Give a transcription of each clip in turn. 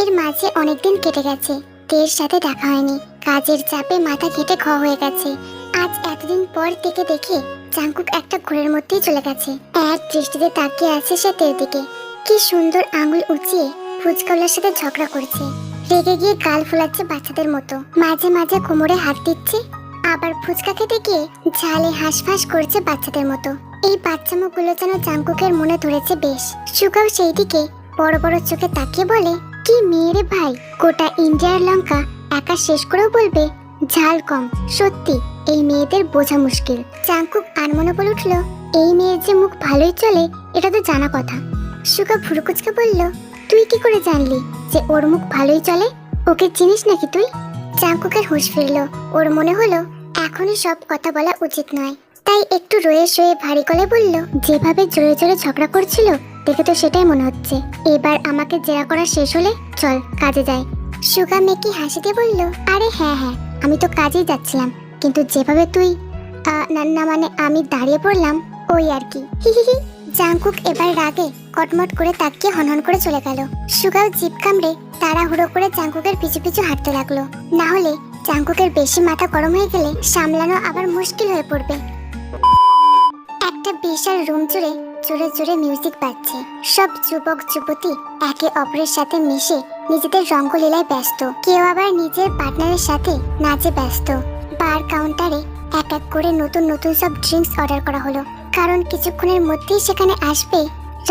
এর মাঝে অনেকদিন কেটে গেছে, তের সাথে দেখা হয়নি। কাজের চাপে মাথা ঘেটে ঘ হয়ে গেছে। আজ এতদিন পর তেকে দেখে জাংকুক একটা ঘোরের মধ্যেই চলে গেছে। এক দৃষ্টিতে তাকিয়ে আছে সে তের দিকে। কি সুন্দর আঙুল উঁচিয়ে ফুচকাওয়ালার সাথে ঝগড়া করছে, রেগে গিয়ে গাল ফুলাচ্ছে বাচ্চাদের মতো। মাঝে মাঝে কোমরে হাত দিচ্ছে, আবার ফুচকা খেতে গিয়ে ঝালে হাঁসফাঁস করছে বাচ্চাদের মতো। এই বাচ্চামোগুলো যেন জাংকুকের মনে ধরেছে বেশ। সুগাও সেই দিকে বড় বড় চোখে তাকিয়ে বলে, কি মেয়ে রে ভাই, গোটা ইন্ডিয়ার লঙ্কা একা শেষ করেও বলবে ঝাল কম। সত্যি এই মেয়েদের বোঝা মুশকিল। জাংকুক আনমনে বলে উঠল, এই মেয়ের যে মুখ ভালোই চলে এটা তো জানা কথা। সুগা ভুরুকুচকে বলল, তুই কি করে জানলি যে ওর মুখ ভালোই চলে? ওকে চিনিস নাকি তুই? জাংকুকের হুঁশ ফিরল। ওর মনে হলো এখনই সব কথা বলা উচিত নয়, তাই একটু রয়ে শয়ে ভারী গলায় বলল, যেভাবে জোরে জোরে ঝগড়া করছিল দেখে তো সেটাই মনে হচ্ছে। এবার আমাকে জেরা করা শেষ হলে চল কাজে যাই। সুগা মেকি হাসি দিয়ে বলল, আরে হ্যাঁ হ্যাঁ, আমি তো কাজেই যাচ্ছিলাম, কিন্তু যেভাবে তুই না মানে আমি দাঁড়িয়ে পড়লাম ওই আর কি। হিহিহি। জাংকুক এবার রাগে কটমট করে তাকিয়ে হনহন করে চলে গেল। সুগাও জিভ কামড়ে তাড়াহুড়ো করে জাংকুকের পিছু পিছু হাঁটতে লাগলো, না হলে জাংকুকের বেশি মাথা গরম হয়ে গেলে সামলানো আবার মুশকিল হয়ে পড়বে। একটা বিশাল রুম জুড়ে জোরে জোরে মিউজিক বাজছে। সব যুবক যুবতী একে অপরের সাথে মিশে নিজেদের রঙ্গলীলায় ব্যস্ত, কেউ আবার নিজের পার্টনারের সাথে নাচে ব্যস্ত। বার কাউন্টারে এক এক করে নতুন নতুন সব ড্রিঙ্কস অর্ডার করা হলো, কারণ কিছুক্ষণের মধ্যেই সেখানে আসবে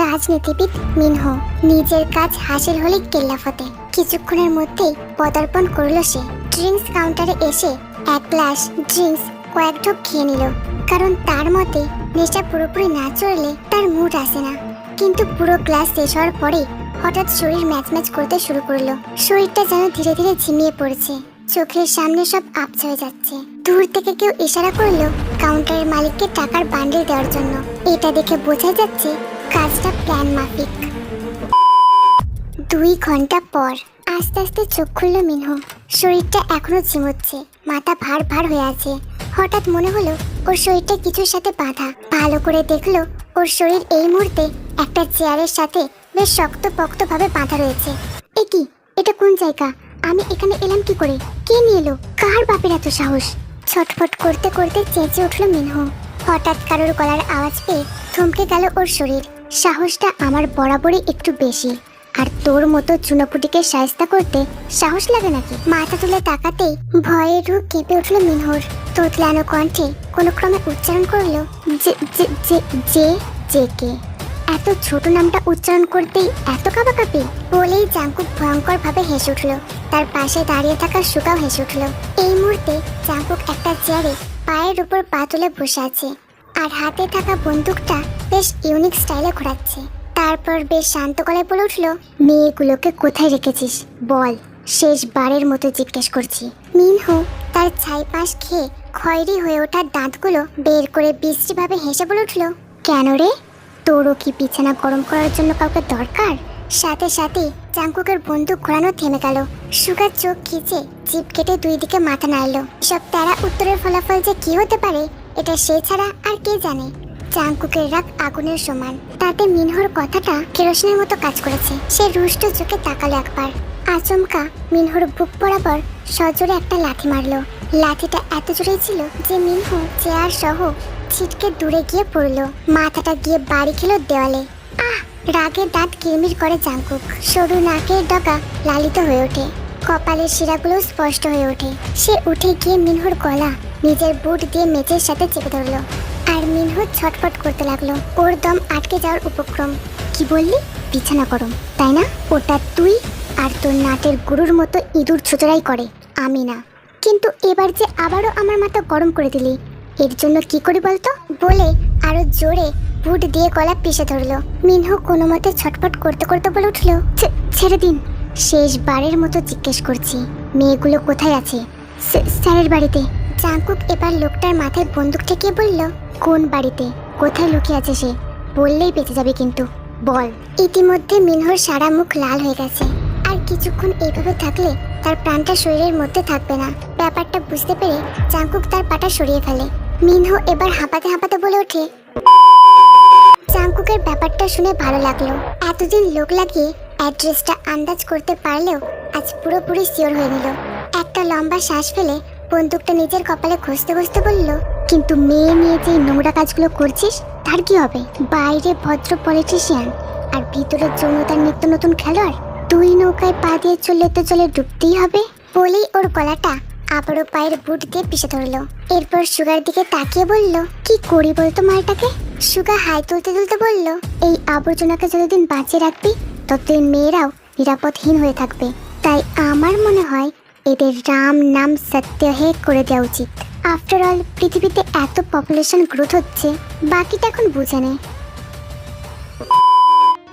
রাজনীতিবিদ মিনহো। নিজের কাজ হাসিল হলে কেল্লাফতে কিছুক্ষণের মধ্যেই পদার্পণ করলো সে। ড্রিঙ্কস কাউন্টারে এসে এক গ্লাস ড্রিঙ্কস কয়েক ঢোক খেয়ে নিল, কারণ তার মতে নেশা পুরোপুরি না চড়লে তার মুড আসে না। কিন্তু পুরো গ্লাস শেষ হওয়ার পরে হঠাৎ শরীর ম্যাচ ম্যাচ করতে শুরু করলো। শরীরটা যেন ধীরে ধীরে ঝিমিয়ে পড়েছে, চোখের সামনে সব আবছা হয়ে যাচ্ছে। দূর থেকে কেউ ইশারা করলো কাউন্টারের মালিককে টাকার বান্ডেল দেওয়ার জন্য। এটা দেখে বোঝা যাচ্ছে কাজটা প্ল্যান মাফিক। 2 ঘন্টা পর আস্তে আস্তে চোখ খুললো মিনহো। শরীরটা এখনো ঝিমোচ্ছে, মাথা ভার ভার হয়ে আছে। হঠাৎ মনে হলো ওর শরীরটা কিছুর সাথে বাঁধা। ভালো করে দেখলো ওর শরীর এই মুহূর্তে একটা চেয়ারের সাথে বেশ শক্তপোক্ত ভাবে বাঁধা রয়েছে। এ কি, এটা কোন জায়গা? আমি এখানে এলাম কি করে? কে নিয়ে এলো? কার বাপের এত সাহস? ছটফট করতে করতে চেঁচিয়ে উঠলো মিনহো। হঠাৎ কারোর গলার আওয়াজ পেয়ে থমকে গেল ওর শরীর। সাহসটা আমার বরাবরই একটু বেশি, আর তোর মতো চুনোপুটিকে শায়েস্তা করতে সাহস লাগে নাকি? মাথা তুলে তাকাতেই ভয়ে রূপ কেঁপে উঠলো মিনহোর। তোতলানো কণ্ঠে কোনো ক্রমে উচ্চারণ করলো, যে যে যে যে যে কে? এত ছোট নামটা উচ্চারণ করতেই এত কাঁপাকাঁপি? বলেই জাংকুক ভয়ঙ্কর ভাবে হেসে উঠলো। তার পাশে দাঁড়িয়ে থাকা সুগাও হেসে উঠলো। এই মুহূর্তে জাংকুক একটা চেয়ারে পায়ের উপর পা তুলে বসে আছে, আর হাতে থাকা বন্দুকটা বেশ ইউনিক স্টাইলে ঘোরাচ্ছে। তারপর বেশ শান্ত গলায় বলে উঠলো, মেয়েগুলোকে কোথায় রেখেছিস বল, শেষবারের মতো জিজ্ঞেস করছি। মিনহো তার ছাই পাশ খেয়ে খয়েরি হয়ে ওঠা দাঁতগুলো বের করে বিশ্রীভাবে হেসে বলে উঠলো, কেন রে, তোরও কি বিছানা গরম করার জন্য কাউকে দরকার? সাথে সাথে জাংকুকের বন্দুক ঘোরানো থেমে গেল। সুগার চোখ খিচে জিভ কেটে 2 দিকে মাথা নাড়ল। সব তারা উত্তরের ফলাফল যে কি হতে পারে এটা সে ছাড়া আর কে জানে। জাংকুকের রাগ আগুনের সমান, তাতে মিনহোর কথাটা কেরোসিনের মতো কাজ করেছে। সে রুষ্ট চোখে তাকালো একবার। আচমকা মিনহোর বুক বরাবর সজোরে একটা লাথি মারলো। লাথিটা এত জোরে ছিল যে মিনহো চেয়ার সহ ছিটকে দূরে গিয়ে পড়লো। মাথাটা গিয়ে বাড়ি খেলো দেওয়ালে। আহ! রাগে দাঁত কিরমির করে জাংকুক। সরু নাকের ডগা লালিত হয়ে ওঠে, কপালের শিরাগুলো স্পষ্ট হয়ে ওঠে। সে উঠে গিয়ে মিনহোর গলা নিজের বুট দিয়ে মেঝের সাথে চেপে ধরলো, আর মিনহো ছটফট করতে লাগলো। ওর দম আটকে যাওয়ার উপক্রম। কি বললি? বিছানা গরম, তাই না? ওটা তুই আর তোর নাটের গুরুর মতো ইঁদুর ছোচড়াই করে, আমি না। কিন্তু এবার যে আবারও আমার মাথা গরম করে দিলি, এর জন্য কি করি বলতো? বলে আরো জোরে বুট দিয়ে গলা পিষে ধরলো। মিনহো কোনো মতে ছটফট করতে করতে বলে উঠলো, ছেড়ে দিন, শেষবারের মতো জিজ্ঞেস করছি, মেয়েগুলো কোথায় আছে? স্যারের বাড়িতে। জাংকুক এবার লোকটার মাথায় বন্দুক ঠেকিয়ে বলল, কোন বাড়িতে? কোথায় লুকিয়ে আছে সে? বললেই বেঁচে যাবে, কিন্তু বল। ইতিমধ্যে মিনহোর সারা মুখ লাল হয়ে গেছে, আর কিছুক্ষণ এইভাবে থাকলে তার প্রাণটা শরীরের মধ্যে থাকবে না। ব্যাপারটা বুঝতে পেরে জাংকুক তার পাটা সরিয়ে ফেলে। মিনহো এবার হাঁপাতে হাঁপাতে বলে ওঠে। জাংকুকের ব্যাপারটা শুনে ভালো লাগলো। এতদিন লোক লাগিয়ে অ্যাড্রেসটা আন্দাজ করতে পারলেও আজ পুরোপুরি শিওর হয়ে নিল। একটা লম্বা শ্বাস ফেলে বন্দুকটা নিজের কপালে ঘষতে ঘষতে বলল, কিন্তু মেয়ে নিয়ে যে নোংরা কাজগুলো করছিস তার কি হবে? বাইরে ভদ্র পলিটিশিয়ান আর ভিতরে যৌনতার নিত্য নতুন খেলোয়াড়। তুই নৌকায় পা দিয়ে চললে তো জলে ডুবতেই হবে। বলেই ওর গলাটা আবারও পায়ের বুট দিয়ে পিষে ধরলো। এরপর সুগার দিকে তাকিয়ে বলল, কি করি বলতো মালটাকে? সুগা হাই তুলতে তুলতে বলল, এই আবর্জনাকে যতদিন বাঁচিয়ে রাখবি ততদিন মেয়েরাও নিরাপদহীন হয়ে থাকবে। তাই আমার মনে হয় এদের রাম নাম সত্য হে করে দেওয়া উচিত। আফটার অল পৃথিবীতে এত পপুলেশন গ্রোথ হচ্ছে, বাকিটা এখন বুঝে নে।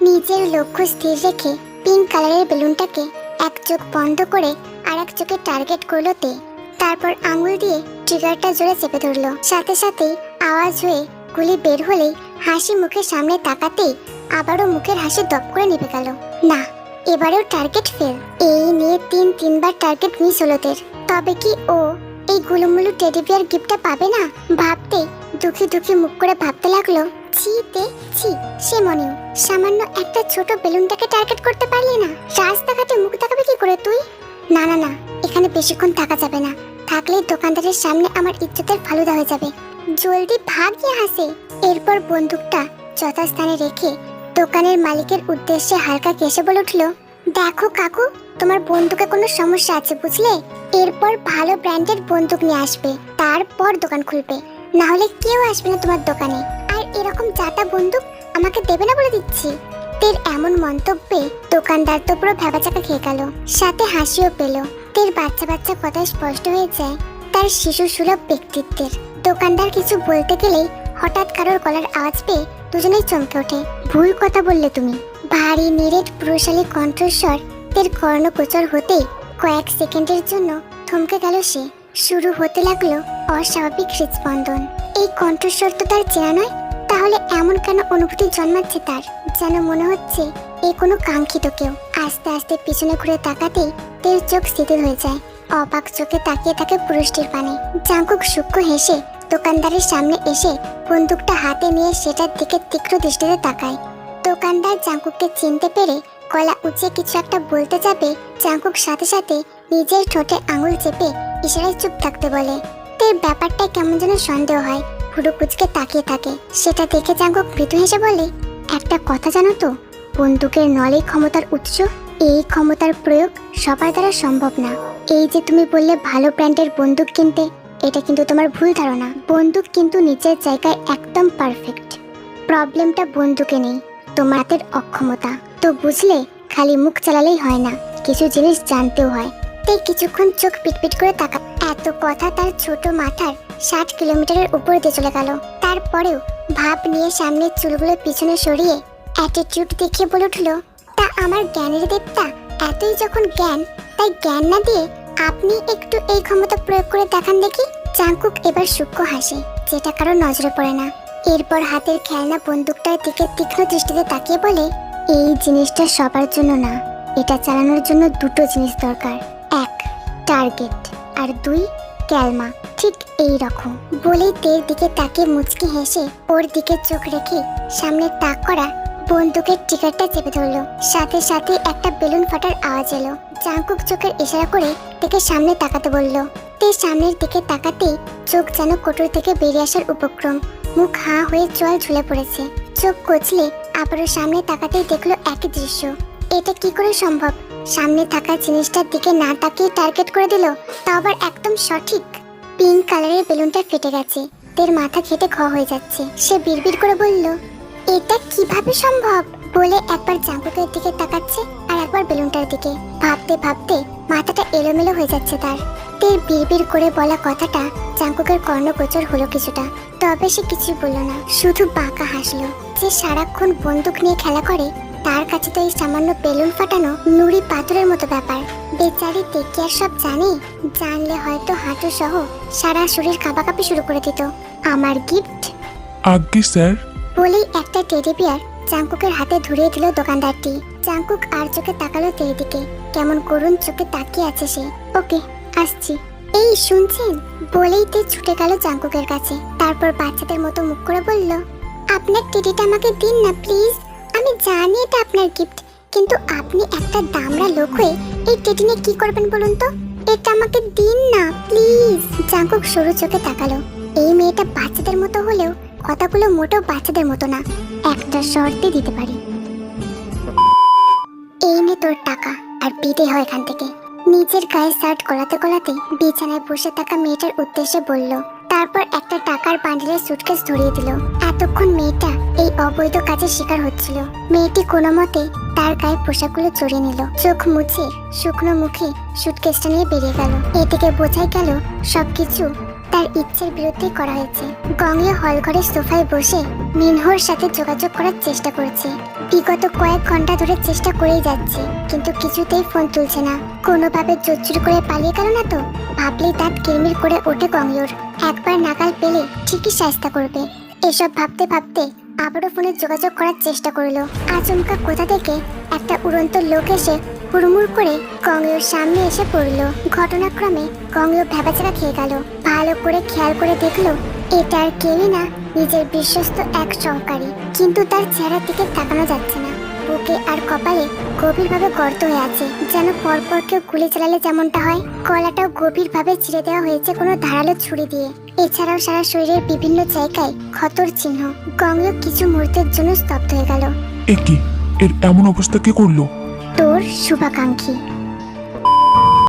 নিজের লক্ষ্য স্থির রেখে পিঙ্ক কালারের বেলুনটাকে এক চোখ বন্ধ করে আর এক চোখে টার্গেট করলো তে। তারপর আঙুল দিয়ে ট্রিগারটা জোরে চেপে ধরলো। সাথে সাথেই আওয়াজ হয়ে গুলি বের হলেই হাসি মুখে সামনে তাকাতেই আবারও মুখের হাসি দপ করে নিভে গেল। না, এবারেও টার্গেট ফেল। এই নিয়ে তিনবার টার্গেট মিস হলো তের। তবে কি ও এই গুলুমুলু টেডি বিয়ার গিফটটা পাবে না? ভাবতেই দুঃখী দুঃখী মুখ করে ভাবতে লাগলো, ছি তে ছি, সে মনেও সামান্য একটা ছোট বেলুনটাকে টার্গেট করতে পারলি না। রাস্তাঘাটে মুখ দেখাবে কি করে তুই? না না না, এখানে বেশিক্ষণ থাকা যাবে না। থাকলেই দোকানদারের সামনে আমার ইজ্জতের ফালুদা হয়ে যাবে। জলদি ভাগ ইহা সে। এরপর বন্দুকটা যথাস্থানে রেখে দোকানের মালিকের উদ্দেশ্যে হালকা কেসে বলে উঠলো, দেখো কাকু, তোমার বন্দুকে কোনো সমস্যা আছে বুঝলে? এরপর ভালো ব্র্যান্ডের বন্দুক নিয়ে আসবে, তারপর দোকান খুলবে। না হলে কেউ আসবে না তোমার দোকানে। আর এরকম জাটা বন্দুক আমাকে দেবে না বলে দিচ্ছি। তের এমন মন্তব্যে দোকানদার তো পুরো ভেবাচাকা খেয়ে গেল, সাথে হাসিও পেল। তের বাচ্চা বাচ্চা কথা স্পষ্ট হয়ে যায় তার শিশু সুলভ ব্যক্তিত্বের। দোকানদার কিছু বলতে গেলেই হঠাৎ কারোর গলার আওয়াজ পেয়ে দুজনেই চমকে ওঠে। ভুল কথা বললে তুমি। ভারী নিরেট পুরুষালী কণ্ঠস্বর তের কর্ণগোচর হতেই কয়েক সেকেন্ডের জন্য থমকে গেল সে। শুরু হতে লাগলো অস্বাভাবিক হৃদস্পন্দন। এই কণ্ঠস্বর তো তার চেনা নয়, তাহলে এমন কেন অনুভূতি জন্মাচ্ছে তার? যেন মনে হচ্ছে এ কোনো কাঙ্ক্ষিত কেউ। আস্তে আস্তে পিছনে ঘুরে তাকাতেই তের চোখ স্থির হয়ে যায়। অবাক চোখে তাকিয়ে থাকে পুরুষটির পানে। জাঙ্কুক সূক্ষ্ম হেসে দোকানদারের সামনে এসে বন্দুকটা হাতে নিয়ে সেটার দিকে তীক্ষ্ণ দৃষ্টিতে তাকায়। দোকানদার জাঙ্কুককে চিনতে পেরে গলা উঁচিয়ে কিছু একটা বলতে যাবে, জাঙ্কুক সাথে সাথে নিজের ঠোঁটে আঙুল চেপে ইশারায় চুপ থাকতে বলে। তের ব্যাপারটায় কেমন যেন সন্দেহ হয়, পুরো কুচকে তাকিয়ে থাকে। সেটা দেখে জাঙ্কুক মৃদু হেসে বলে, একটা কথা জানো তো, বন্দুকের নলেই ক্ষমতার উৎস। এই ক্ষমতার প্রয়োগ সবার দ্বারা সম্ভব না। এই যে তুমি বললে ভালো ব্র্যান্ডের বন্দুক কিনতে, এটা কিন্তু তোমার ভুল ধারণা। বন্দুক কিন্তু নিজের জায়গায় একদম পারফেক্ট। প্রবলেমটা বন্দুকে নেই, তোমার হাতের অক্ষমতা। তো বুঝলে, খালি মুখ চালালেই হয় না, কিছু জিনিস জানতেও হয়। তাই কিছুক্ষণ চোখ পিটপিট করে তাকা। এত কথা তার ছোট মাথার 60 কিলোমিটারের উপর দিয়ে চলে গেল। তারপরেও ভাব নিয়ে সামনের চুলগুলো পিছনে সরিয়ে অ্যাটিটিউড দেখিয়ে বলে উঠলো, তা আমার জ্ঞানের দেবতা, এতই যখন জ্ঞান, তাই জ্ঞান না দিয়ে আপনি একটু এই ক্ষমতা প্রয়োগ করে দেখান দেখি। জাঙ্কুক এবার সূক্ষ্ম হাসে, যেটা কারো নজরে পড়ে না। এরপর হাতের খেলনা বন্দুকটার দিকে তীক্ষ্ণ দৃষ্টিতে তাকিয়ে বলে, এই জিনিসটা সবার জন্য না। এটা চালানোর জন্য দুটো জিনিস দরকার, 1 টার্গেট আর 2 ক্যালমা। ঠিক এই রকম বলেই তের দিকে তাকিয়ে মুচকি হেসে ওর দিকে চোখ রেখে সামনে তাক করা বন্দুকের ট্রিগারটা চেপে ধরলো। সাথে সাথে একটা বেলুন ফাটার আওয়াজ এলো। জাঙ্কুক চোখের ইশারা করে থেকে সামনে তাকাতে বলল। তে সামনের দিকে তাকাতেই চোখ যেন কোটর থেকে বেরিয়ে আসার উপক্রম। মুখ হাঁ হয়ে জল ঝুলে পড়েছে। চোখ কচলে আবারও সামনে তাকাতেই দেখলো একই দৃশ্য। এটা কি করে সম্ভব? সামনে থাকা জিনিসটার দিকে না তাকিয়ে টার্গেট করে দিল, তা আবার একদম সঠিক। পিঙ্ক কালারের বেলুনটা ফেটে গেছে। তের মাথা খেটে ঘ হয়ে যাচ্ছে। সে বিড়বিড় করে বলল, এটা কিভাবে সম্ভব? বলে একবার জাঙ্কুকের দিকে তাকাচ্ছে আর একবার বেলুনটার দিকে। ভাবতে ভাবতে মাথাটা এলোমেলো হয়ে যাচ্ছে তার। তের বিড়বিড় করে বলা কথাটা জাঙ্কুকের কর্ণগোচর হলো কিছুটা, তবে সে কিছুই বলল না, শুধু বাঁকা হাসলো। যে সারাক্ষণ বন্দুক নিয়ে খেলা করে, তার কাছে তো এই সামান্য বেলুন ফাটানো নুড়ি পাথরের মতো ব্যাপার। বেচারি দেখি আর সব জানে, জানলে হয়তো হাঁটু সহ সারা শরীর কাঁপাকাঁপি শুরু করে দিত। আমার গিফট। আজ্ঞে স্যার। বলেই একটা টেডি বিয়ার জাঙ্কুকের হাতে ধরিয়ে দিল দোকানদারটি। জাঙ্কুক আর চোখে তাকালো তের দিকে, কেমন করুণ চোখে তাকিয়ে আছে সে। ওকে, আসছি। এই শুনছেন? বলেই তে ছুটে গেল জাঙ্কুকের কাছে। তারপর বাচ্চাদের মতো মুখ করে বলল, আপনার টেডিটা আমাকে দিন না প্লিজ। আমি জানি এটা আপনার গিফট, কিন্তু আপনি একটা দামড়া লোক হয়ে এই টেডি নিয়ে কি করবেন বলুন তো? এটা আমাকে দিন না প্লিজ। জাঙ্কুক সরু চোখে তাকালো। এই মেয়েটা বাচ্চাদের মতো হলেও কথাগুলো মোটেও বাচ্চাদের মতো না। একটা শর্তে দিতে পারি। এই নে তোর টাকা, আর বিদে হয় এখান থেকে। নিজের গায়ে শার্ট গলাতে গলাতে বিছানায় বসে থাকা মেয়েটার উদ্দেশ্যে বলল। তারপর একটা টাকার বান্ডিলের সুটকেস ধরিয়ে দিল। এতক্ষণ মেয়েটা এই অবৈধ কাজের শিকার হচ্ছিল। মেয়েটি কোনো মতে তার গায়ে পোশাকগুলো চড়িয়ে নিল। চোখ মুছে শুকনো মুখে সুটকেসটা নিয়ে বেরিয়ে গেল। এ থেকে বোঝাই গেল সবকিছু তার ইচ্ছের বিরুদ্ধেই করা হয়েছে। গঙ্গা হল ঘরের সোফায় বসে মিনহোর সাথে যোগাযোগ করার চেষ্টা করছে। বিগত কয়েক ঘন্টা ধরে চেষ্টা করেই যাচ্ছে, কিন্তু কিছুতেই ফোন তুলছে না। কোনোভাবে জোচ্চুর করে পালিয়ে গেল না তো? ভাবলেই দাঁত কিরমির করে ওঠে গঙ্গিওর। একবার নাগাল পেলে ঠিকই শায়েস্তা করবে। এসব ভাবতে ভাবতে আবারও ফোনে যোগাযোগ করার চেষ্টা করলো। আচমকা কোথা থেকে একটা উড়ন্ত লোক এসে হুড়মুড় করে গঙ্গিওর সামনে এসে পড়লো। ঘটনাক্রমে গঙ্গিও ভেবাচাকা খেয়ে গেল। ভালো করে খেয়াল করে দেখলো এটা আর কেউই না, নিজের বিশ্বস্ত এক সহকারী। কিন্তু তার চেহারার দিকে তাকানো যাচ্ছে না। বুকে আর কপালে গভীরভাবে গর্ত হয়ে আছে, যেন পরপর কেউ গুলি চালালে যেমনটা হয়। গলাটাও গভীরভাবে চিরে দেওয়া হয়েছে কোনো ধারালো ছুরি দিয়ে। এছাড়াও সারা শরীরের বিভিন্ন জায়গায় ক্ষতর চিহ্ন। গঙ্গিও কিছু মুহূর্তের জন্য স্তব্ধ হয়ে গেল। এ কি, এর এমন অবস্থা কে করলো? তোর শুভাকাঙ্ক্ষী।